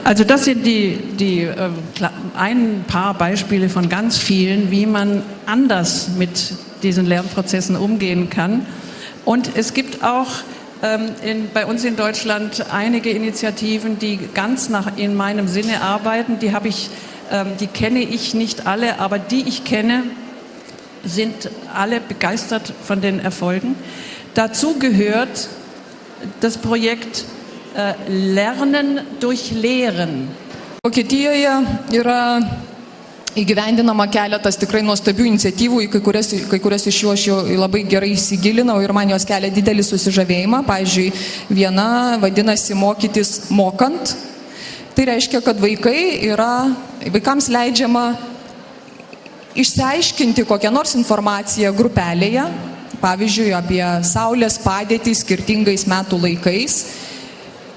Also das sind ein paar Beispiele von ganz vielen, wie man anders mit diesen Lernprozessen umgehen kann. Und es gibt auch bei uns in Deutschland einige Initiativen, die ganz in meinem Sinne arbeiten. Die kenne ich nicht alle, aber die ich kenne, sind alle begeistert von den Erfolgen. Dazu gehört das Projekt Lernen durch Lehren. Vokietijoje yra įgyvendinama keletas tikrai nuostabių iniciatyvų, į kai kurias iš jų aš jau labai gerai įsigilinau ir man jos kelia didelį susižavėjimą. Pavyzdžiui, viena vadinasi mokytis mokant. Tai reiškia, kad vaikams leidžiama išsiaiškinti kokią nors informaciją grupelėje, pavyzdžiui, apie Saulės padėtį skirtingais metų laikais.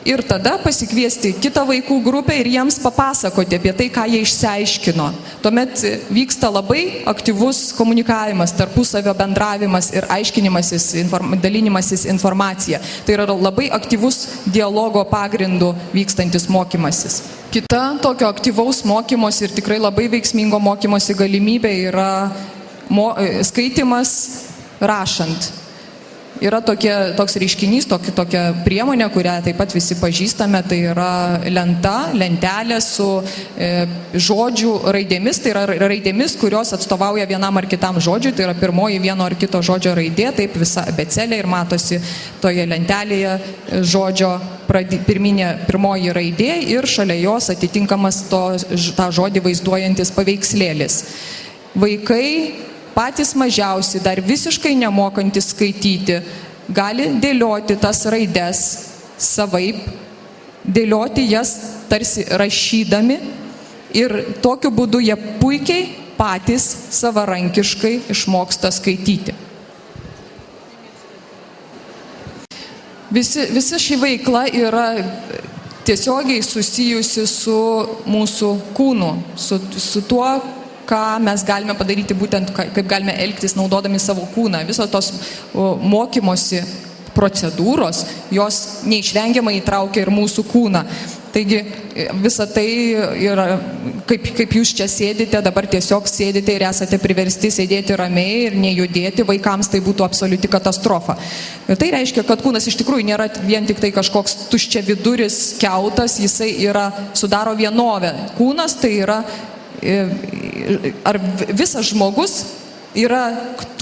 Ir tada pasikviesti kitą vaikų grupę ir jiems papasakoti apie tai, ką jie išsiaiškino. Tuomet vyksta labai aktyvus komunikavimas, tarpusavio bendravimas ir aiškinimasis, dalinimasis informacija. Tai yra labai aktyvus dialogo pagrindų vykstantis mokymasis. Kita tokio aktyvaus mokymosi ir tikrai labai veiksmingo mokymosi galimybė yra skaitimas rašant. Yra toks reiškinys, tokia priemonė, kurią taip pat visi pažįstame, tai yra lentelė su žodžių raidėmis, tai yra raidėmis, kurios atstovauja vienam ar kitam žodžiui, tai yra pirmoji vieno ar kito žodžio raidė, taip visa abėcėlė ir matosi toje lentelėje žodžio pirmoji raidė ir šalia jos atitinkamas tą žodį vaizduojantis paveikslėlis. Vaikai patys mažiausi, dar visiškai nemokantis skaityti, gali dėlioti tas raides savaip, dėlioti jas tarsi rašydami ir tokiu būdu jie puikiai patys savarankiškai išmoksta skaityti. Visa ši veikla yra tiesiogiai susijusi su mūsų kūnu, su tuo, ką mes galime padaryti, būtent kaip galime elgtis naudodami savo kūną. Visos tos mokymosi procedūros, jos neišvengiamai įtraukia ir mūsų kūną. Taigi visa tai yra, kaip jūs čia sėdite, dabar tiesiog sėdite ir esate priversti sėdėti ramiai ir nejudėti, vaikams tai būtų absoliuti katastrofa. Ir tai reiškia, kad kūnas iš tikrųjų nėra vien tik tai kažkoks tuščia viduris kiautas, jisai sudaro vienovę. Kūnas tai yra ar visas žmogus yra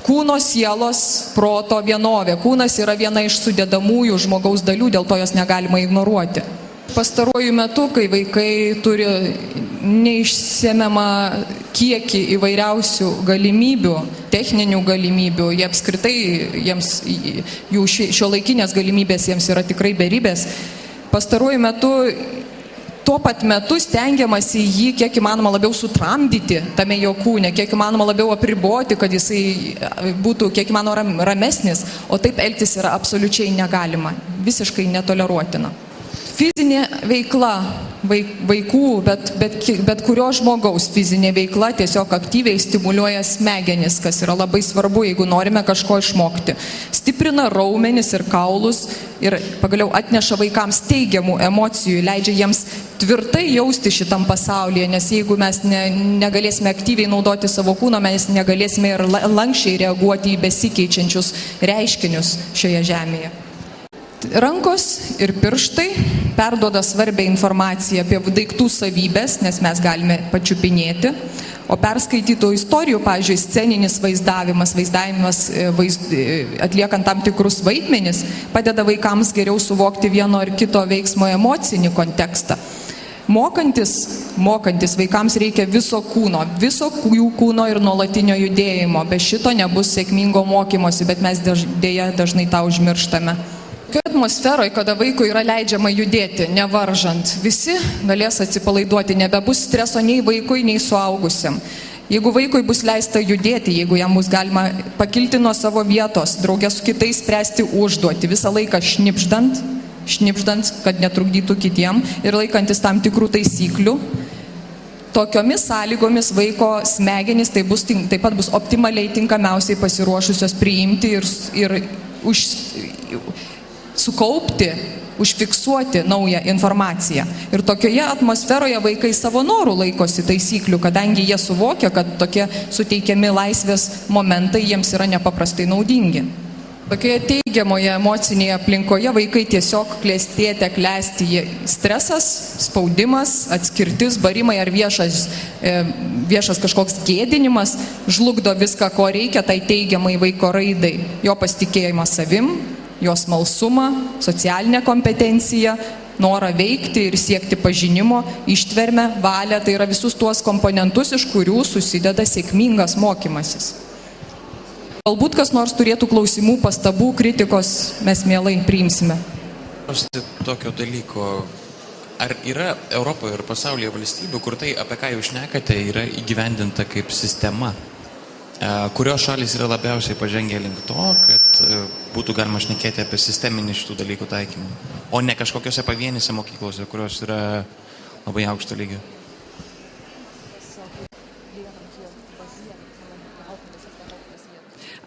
kūno, sielos, proto vienovė. Kūnas yra viena iš sudedamųjų žmogaus dalių, dėl to jos negalima ignoruoti. Pastaruoju metu, kai vaikai turi neišsemiamą kiekį įvairiausių galimybių, techninių galimybių, jie apskritai, jų šiuolaikinės galimybės jiems yra tikrai beribės. Pastaruoju metu tuo pat metu stengiamasi jį kiek įmanoma labiau sutramdyti tame jo kūne, kiek įmanoma labiau apriboti, kad jisai būtų kiek įmanoma ramesnis, o taip elgtis yra absoliučiai negalima, visiškai netoleruotina. Fizinė veikla vaikų, bet kurio žmogaus fizinė veikla tiesiog aktyviai stimuliuoja smegenis, kas yra labai svarbu, jeigu norime kažko išmokti. Stiprina raumenis ir kaulus ir pagaliau atneša vaikams teigiamų emocijų, leidžia jiems tvirtai jausti šitam pasaulyje, nes jeigu mes negalėsime aktyviai naudoti savo kūno, mes negalėsime ir lankščiai reaguoti į besikeičiančius reiškinius šioje žemėje. Rankos ir pirštai perduoda svarbią informaciją apie daiktų savybės, nes mes galime pačiupinėti, o perskaitytų istorijų, pavyzdžiui, sceninis vaizdavimas atliekant tam tikrus vaidmenis, padeda vaikams geriau suvokti vieno ar kito veiksmo emocinį kontekstą. Mokantis vaikams reikia viso jų kūno ir nuolatinio judėjimo. Be šito nebus sėkmingo mokymosi, bet mes dėja dažnai tą užmirštame. Tokioje atmosferoje, kada vaikui yra leidžiama judėti, nevaržant, visi galės atsipalaiduoti, nebebus streso nei vaikui, nei suaugusiam. Jeigu vaikui bus leista judėti, jeigu jam bus galima pakilti nuo savo vietos, draugė su kitais spręsti užduoti, visą laiką šnipždant, kad netrukdytų kitiem ir laikantis tam tikrų taisyklių, tokiomis sąlygomis vaiko smegenys taip pat bus optimaliai tinkamiausiai pasiruošusios priimti ir sukaupti, užfiksuoti naują informaciją. Ir tokioje atmosferoje vaikai savo norų laikosi taisyklių, kadangi jie suvokia, kad tokie suteikiami laisvės momentai jiems yra nepaprastai naudingi. Tokioje teigiamoje emocinėje aplinkoje vaikai tiesiog klestėti, klesti stresas, spaudimas, atskirtis, barimai ar viešas kažkoks gėdinimas žlugdo viską, ko reikia tai teigiamai vaiko raidai. Jo pasitikėjimas savim, jo smalsumą, socialinę kompetenciją, norą veikti ir siekti pažinimo, ištvermę, valią, tai yra visus tuos komponentus, iš kurių susideda sėkmingas mokymasis. Galbūt kas nors turėtų klausimų, pastabų, kritikos, mes mielai priimsime. Tokio dalyko, ar yra Europoje ir pasaulyje valstybių, kur tai, apie ką jūs šnekate, yra įgyvendinta kaip sistema? Kurios šalys yra labiausiai pažengę link to, kad būtų galima šnekėti apie sisteminį šitų dalykų taikymą, o ne kažkokiose pavienėse mokyklose, kurios yra labai aukšto lygio?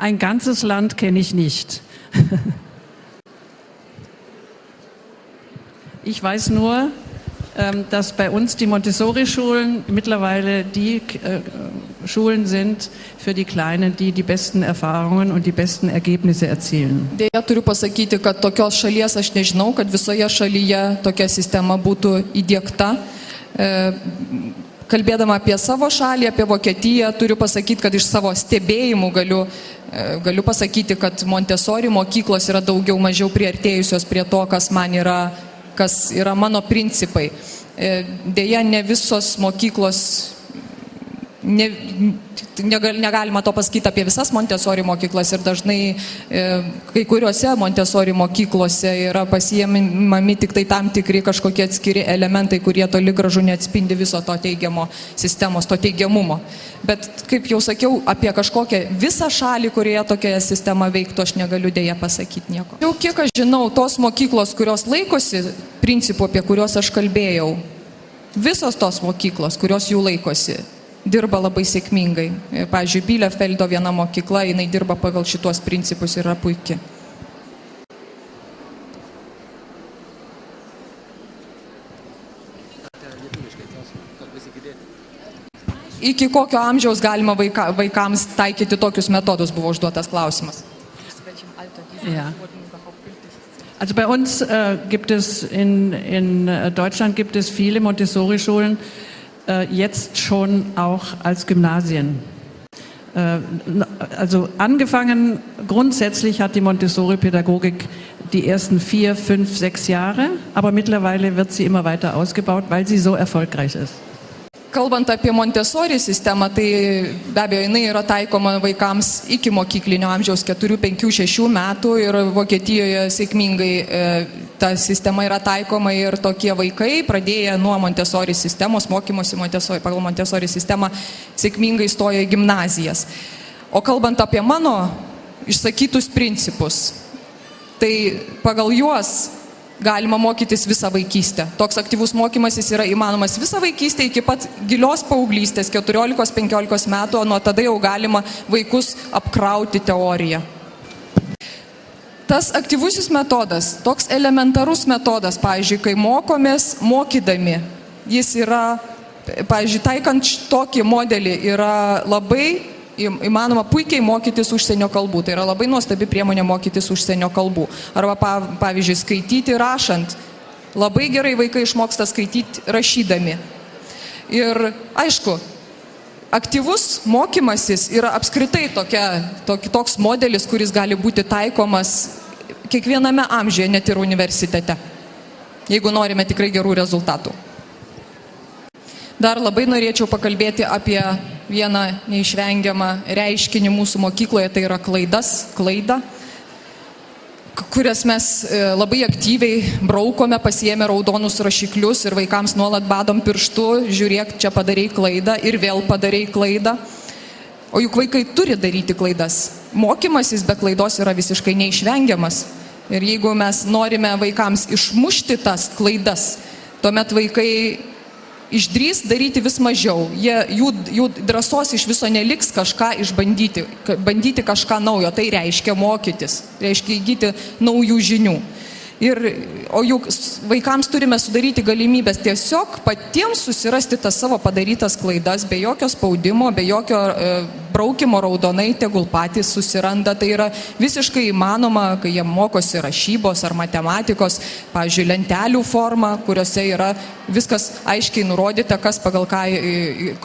Ein ganzes Land kenne ich nicht. Ich weiß nur, dass bei uns die Montessori-Schulen mittlerweile die Schulen sind für die Kleinen, die die besten Erfahrungen und die besten Ergebnisse erzielen. Deja, turiu pasakyti, kad tokios šalies aš nežinau, kad visoje šalyje tokia sistema būtų įdiegta. Kalbėdama apie savo šalį, apie Vokietiją, turiu pasakyti, kad iš savo stebėjimų galiu pasakyti, kad Montessori mokyklos yra daugiau mažiau priartėjusios prie to, kas yra mano principai. Deja, ne visos mokyklos, negalima to pasakyti apie visas Montessori mokyklas ir dažnai kai kuriuose Montessori mokyklose yra pasiėmami tik tai tam tikri kažkokie atskiri elementai, kurie toli gražu neatspindi viso to teigiamo sistemos, to teigiamumo. Bet, kaip jau sakiau, apie kažkokią visą šalį, kurioje tokia sistema veiktų, aš negaliu dėja pasakyti nieko. Jau kiek aš žinau, tos mokyklos, kurios laikosi principų, apie kuriuos aš kalbėjau, visos tos mokyklos, kurios jų laikosi, dirba labai sėkmingai. Pavyzdžiui, Bielefeldo viena mokykla, jinai dirba pagal šitos principus ir yra puikiai. Iki kokio amžiaus galima vaikams taikyti tokius metodus, buvo užduotas klausimas. Ja. Also bei uns gibt es in Deutschland gibt es viele Montessori-Schulen, jetzt schon auch als Gymnasien. Also angefangen, grundsätzlich hat die Montessori-Pädagogik die ersten 4, 5, 6 Jahre, aber mittlerweile wird sie immer weiter ausgebaut, weil sie so erfolgreich ist. Kalbant apie Montessori sistemą, tai be abejo, jinai yra taikoma vaikams iki mokyklinio amžiaus 4, 5, 6 metų ir Vokietijoje sėkmingai ta sistema yra taikoma ir tokie vaikai, pradėję nuo Montessori sistemos, mokymosi pagal Montessori sistemą, sėkmingai stoja į gimnazijas. O kalbant apie mano išsakytus principus, tai pagal juos galima mokytis visą vaikystę. Toks aktyvus mokymasis yra įmanomas visą vaikystę iki pat gilios paauglystės, 14-15 metų, o nuo tada jau galima vaikus apkrauti teoriją. Tas aktyvusis metodas, toks elementarus metodas, pavyzdžiui, kai mokomės mokydami, jis yra, pavyzdžiui, taikant tokį modelį yra labai įmanoma puikiai mokytis užsienio kalbų. Tai yra labai nuostabi priemonė mokytis užsienio kalbų. Arba, pavyzdžiui, skaityti rašant. Labai gerai vaikai išmoksta skaityti rašydami. Ir, aišku, aktyvus mokymasis yra apskritai toks modelis, kuris gali būti taikomas kiekviename amžiuje, net ir universitete, jeigu norime tikrai gerų rezultatų. Dar labai norėčiau pakalbėti apie vieną neišvengiamą reiškinį mūsų mokykloje, tai yra klaida, kurias mes labai aktyviai braukome, pasiėmę raudonus rašiklius ir vaikams nuolat badom pirštu, žiūrėk, čia padarei klaidą ir vėl padarei klaidą. O juk vaikai turi daryti klaidas. Mokymasis be klaidos yra visiškai neišvengiamas. Ir jeigu mes norime vaikams išmušti tas klaidas, tuomet vaikai išdrįs daryti vis mažiau. Jų drąsos iš viso neliks kažką išbandyti, bandyti kažką naujo. Tai reiškia mokytis, reiškia įgyti naujų žinių. O juk vaikams turime sudaryti galimybės tiesiog patiems susirasti tas savo padarytas klaidas, be jokio spaudimo, be jokio braukimo raudonai, tegul patys susiranda. Tai yra visiškai įmanoma, kai jie mokosi rašybos ar matematikos, pavyzdžiui, lentelių forma, kuriuose yra viskas aiškiai nurodyta, kas pagal ką,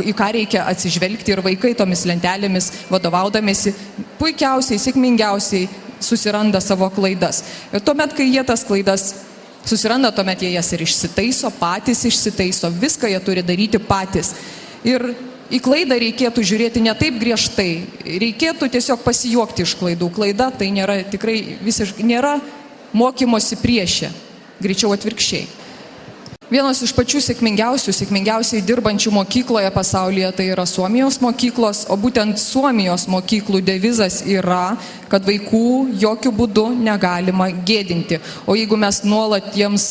į ką reikia atsižvelgti, ir vaikai tomis lentelėmis vadovaudamėsi puikiausiai, sėkmingiausiai susiranda savo klaidas. Ir tuomet, kai jie tas klaidas susiranda, tuomet jie jas ir išsitaiso, patys išsitaiso, viską jie turi daryti patys. Ir į klaidą reikėtų žiūrėti ne taip griežtai, reikėtų tiesiog pasijuokti iš klaidų. Klaida tai nėra tikrai visiškai, nėra mokymosi priešė, greičiau atvirkščiai. Vienos iš pačių sėkmingiausiai dirbančių mokykloje pasaulyje tai yra Suomijos mokyklos, o būtent Suomijos mokyklų devizas yra, kad vaikų jokių būdų negalima gėdinti. O jeigu mes nuolat jiems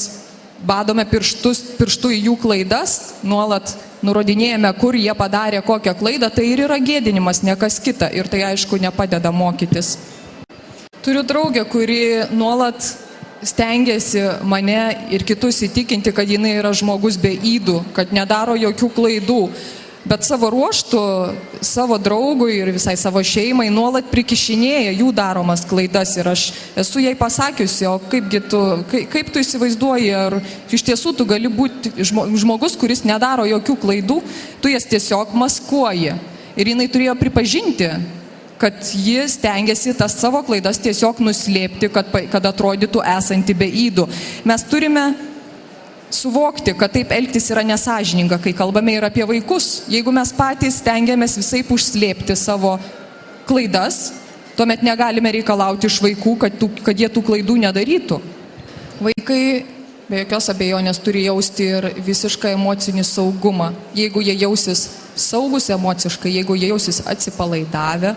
badome pirštu į jų klaidas, nuolat nurodinėjame, kur jie padarė kokią klaidą, tai ir yra gėdinimas, ne kas kita, ir tai aišku nepadeda mokytis. Turiu draugę, kuri nuolat stengiasi mane ir kitus įtikinti, kad jinai yra žmogus be ydų, kad nedaro jokių klaidų, bet savo ruoštų, savo draugui ir visai savo šeimai nuolat prikišinėja jų daromas klaidas. Ir aš esu jai pasakiusi, o kaip tu įsivaizduoji, ar iš tiesų tu gali būti žmogus, kuris nedaro jokių klaidų, tu jas tiesiog maskuoji. Ir jinai turėjo pripažinti, kad ji stengiasi tas savo klaidas tiesiog nuslėpti, kad atrodytų esanti be ydų. Mes turime suvokti, kad taip elgtis yra nesąžininga, kai kalbame ir apie vaikus. Jeigu mes patys stengiamės visaip užslėpti savo klaidas, tuomet negalime reikalauti iš vaikų, kad jie tų klaidų nedarytų. Vaikai be jokios abejonės turi jausti ir visišką emocinį saugumą. Jeigu jie jausis saugus emociškai, jeigu jie jausis atsipalaidavę,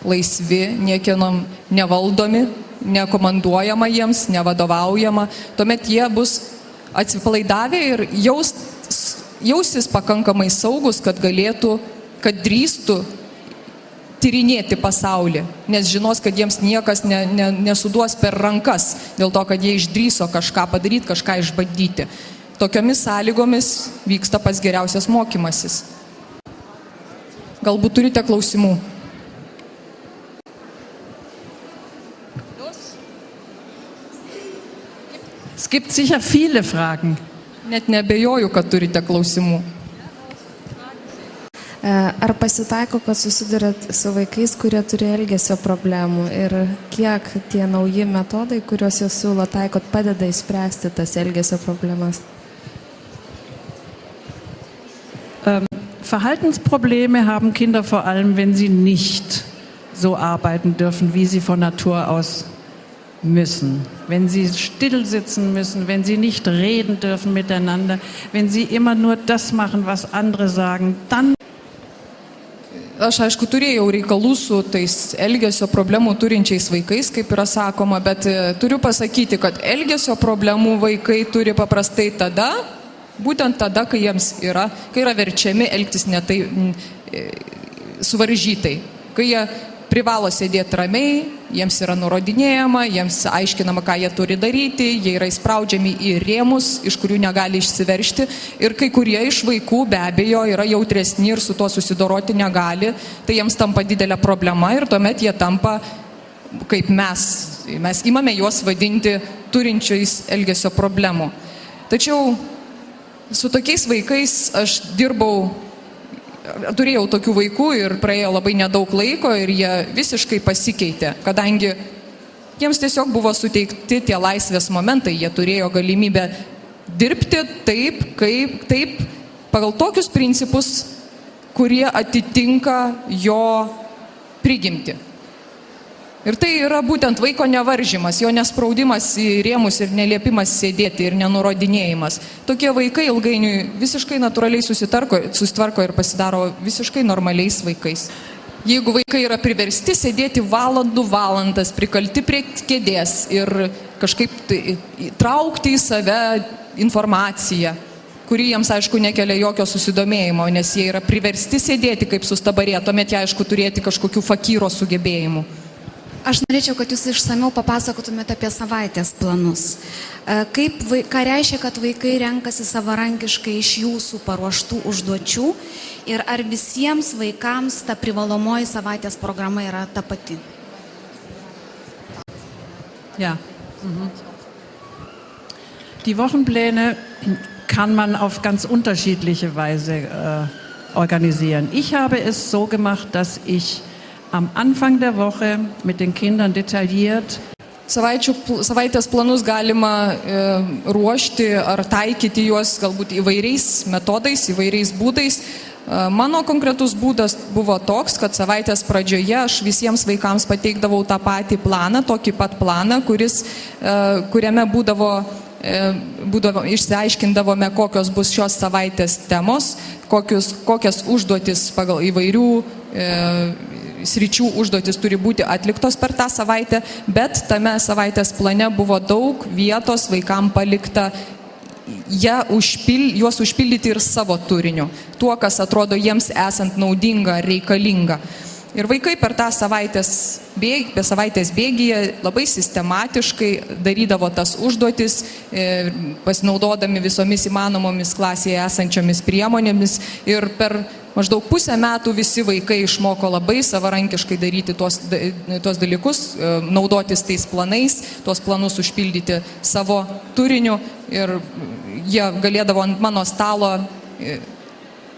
laisvi, niekieno nevaldomi, nekomanduojama jiems, nevadovaujama, tuomet jie bus atsipalaidavę ir jausis pakankamai saugus, kad drįstų tyrinėti pasaulį, nes žinos, kad jiems niekas nesuduos per rankas, dėl to, kad jie išdrįso kažką padaryti, kažką išbandyti. Tokiomis sąlygomis vyksta pats geriausias mokymasis. Galbūt turite klausimų? Es gibt sicher viele Fragen. Net nebejoju, kad turite klausimų. Ar pasitaiko, kad susidurėt su vaikais, kurie turi elgesio problemų, ir kiek tie nauji metodai, kuriuos jūs siūlo taikot, padeda išspręsti tas elgesio problemas? Verhaltensprobleme haben Kinder vor allem, wenn sie nicht so arbeiten dürfen, wie sie von Natur aus müssen. Wenn sie still sitzen müssen, wenn sie nicht reden dürfen miteinander, wenn sie immer nur das machen, was andere sagen, dann... Aš aišku turėjau reikalų su tais elgesio problemų turinčiais vaikais, kaip yra sakoma, bet turiu pasakyti, kad elgesio problemų vaikai turi paprastai tada, būtent tada, kai yra verčiami elgtis ne tai suvaržytai, kai jie privalo sėdėti ramiai, jiems yra nurodinėjama, jiems aiškinama, ką jie turi daryti, jie yra įspraudžiami į rėmus, iš kurių negali išsiveržti, ir kai kurie iš vaikų be abejo yra jautresni ir su tuo susidoroti negali, tai jiems tampa didelė problema ir tuomet jie tampa, kaip mes imame juos vadinti turinčiais elgesio problemų. Tačiau su tokiais vaikais aš turėjau tokių vaikų ir praėjo labai nedaug laiko ir jie visiškai pasikeitė, kadangi jiems tiesiog buvo suteikti tie laisvės momentai, jie turėjo galimybę dirbti taip, pagal tokius principus, kurie atitinka jo prigimtį. Ir tai yra būtent vaiko nevaržymas, jo nespraudimas į rėmus ir neliepimas sėdėti ir nenurodinėjimas. Tokie vaikai ilgainiui visiškai natūraliai susitvarko ir pasidaro visiškai normaliais vaikais. Jeigu vaikai yra priversti sėdėti valandas, prikalti prie kėdės ir kažkaip traukti į save informaciją, kuri jiems aišku nekelia jokio susidomėjimo, nes jie yra priversti sėdėti kaip sustabarė, tuomet jie aišku turėti kažkokių fakyro sugebėjimų. Aš norėčiau, kad jūs išsamiau papasakotumėte apie savaitės planus. Ką reiškia, kad vaikai renkasi savarankiškai iš jūsų paruoštų užduočių ir ar visiems vaikams ta privalomoji savaitės programa yra ta pati? Ja. Die Wochenpläne kann man auf ganz unterschiedliche Weise organisieren. Ich habe es so gemacht, dass ich am Anfang der Woche mit den Kindern detailliert Savaitės planus galima ruošti ar taikyti juos galbūt įvairiais metodais, įvairiais būdais. Mano konkretus būdas buvo toks, kad savaitės pradžioje aš visiems vaikams pateikdavau tą patį planą, tokį pat planą, kuriame būdavo išsiaiškindavome, kokios bus šios savaitės temos, kokias užduotis pagal įvairių sričių užduotis turi būti atliktos per tą savaitę, bet tame savaitės plane buvo daug vietos vaikams palikta juos užpildyti ir savo turiniu, tuo, kas atrodo jiems esant naudinga, reikalinga. Ir vaikai per tą savaitės bėgyje labai sistematiškai darydavo tas užduotis, pasinaudodami visomis įmanomomis klasėje esančiomis priemonėmis. Ir per maždaug pusę metų visi vaikai išmoko labai savarankiškai daryti tuos dalykus, naudotis tais planais, tuos planus užpildyti savo turiniu. Ir jie galėdavo ant mano stalo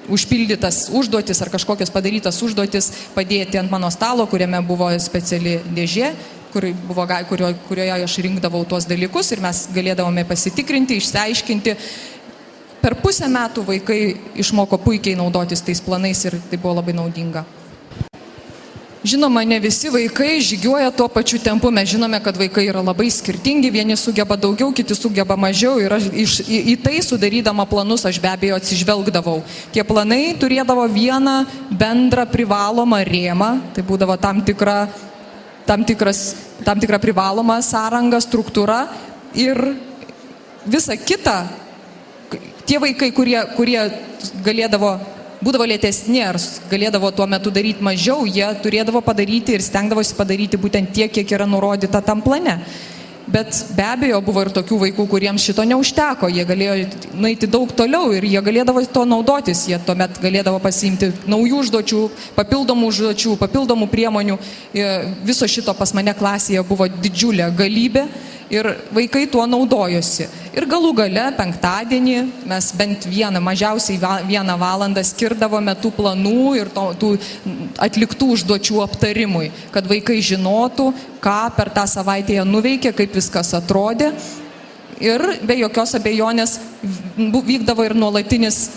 užpildytas užduotis ar kažkokios padarytas užduotis padėti ant mano stalo, kuriame buvo speciali dėžė, kurioje aš rinkdavau tuos dalykus ir mes galėdavome pasitikrinti, išsiaiškinti. Per pusę metų vaikai išmoko puikiai naudotis tais planais ir tai buvo labai naudinga. Žinoma, ne visi vaikai žygiuoja tuo pačiu tempu. Mes žinome, kad vaikai yra labai skirtingi, vieni sugeba daugiau, kiti sugeba mažiau. Ir į tai sudarydama planus aš be abejo atsižvelgdavau. Tie planai turėdavo vieną bendrą privalomą rėmą, tai būdavo tam tikra privaloma sąranga, struktūra ir visa kita. Tie vaikai, kurie būdavo lėtesni ar galėdavo tuo metu daryti mažiau, jie turėdavo padaryti ir stengdavosi padaryti būtent tiek, kiek yra nurodyta tam plane. Bet be abejo buvo ir tokių vaikų, kuriems šito neužteko, jie galėjo nueiti daug toliau ir jie galėdavo to naudotis, jie tuomet galėdavo pasiimti naujų užduočių, papildomų priemonių. Viso šito pas mane klasėje buvo didžiulė galybė. Ir vaikai tuo naudojosi. Ir galų gale penktadienį mes bent mažiausiai vieną valandą skirdavome tų planų ir tų atliktų užduočių aptarimui, kad vaikai žinotų, ką per tą savaitę jie nuveikė, kaip viskas atrodė. Ir be jokios abejonės vykdavo ir nuolatinis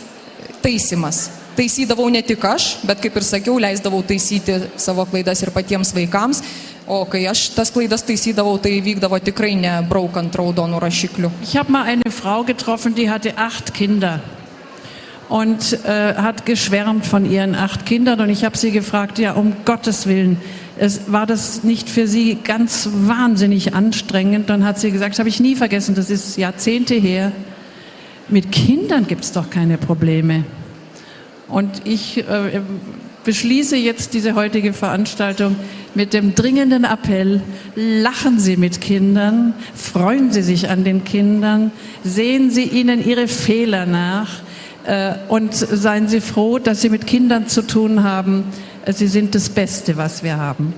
taisymas. Taisydavau ne tik aš, bet kaip ir sakiau, leisdavau taisyti savo klaidas ir patiems vaikams. O kai aš tas klaidas taisydavau, tai vykdavo tikrai ne braukant raudonų rašiklių. Ich habe mal eine Frau getroffen, die hatte 8 Kinder und hat geschwärmt von ihren 8 Kindern. Und ich habe sie gefragt, ja, um Gottes Willen, war das nicht für sie ganz wahnsinnig anstrengend? Dann hat sie gesagt, das habe ich nie vergessen, das ist Jahrzehnte her, mit Kindern gibt es doch keine Probleme. Und ich beschließe jetzt diese heutige Veranstaltung mit dem dringenden Appell: Lachen Sie mit Kindern, freuen Sie sich an den Kindern, sehen Sie ihnen ihre Fehler nach und seien Sie froh, dass Sie mit Kindern zu tun haben. Sie sind das Beste, was wir haben.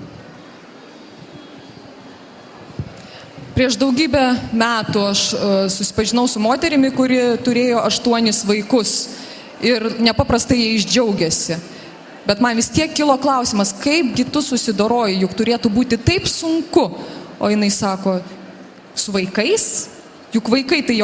Prieš daugybę metų aš susipažinau su moterimi, kuri turėjo 8 vaikus ir nepaprastai jais džiaugiasi. Bet man vis tiek kilo klausimas, kaipgi tu susidoroji, juk turėtų būti taip sunku. O jinai sako, su vaikais? Juk vaikai tai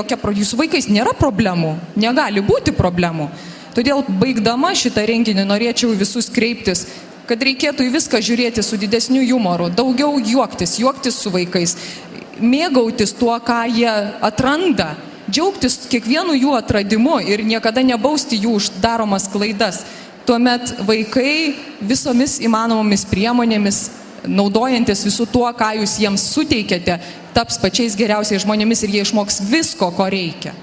su vaikais nėra problemų, negali būti problemų. Todėl baigdama šitą renginį norėčiau visus kreiptis, kad reikėtų į viską žiūrėti su didesniu jumoru, daugiau juoktis su vaikais, mėgautis tuo, ką jie atranda, džiaugtis kiekvienu jų atradimu ir niekada nebausti jų už daromas klaidas. Tuomet vaikai visomis įmanomomis priemonėmis, naudojantis visų tuo, ką jūs jiems suteikėte, taps pačiais geriausiais žmonėmis ir jie išmoks visko, ko reikia.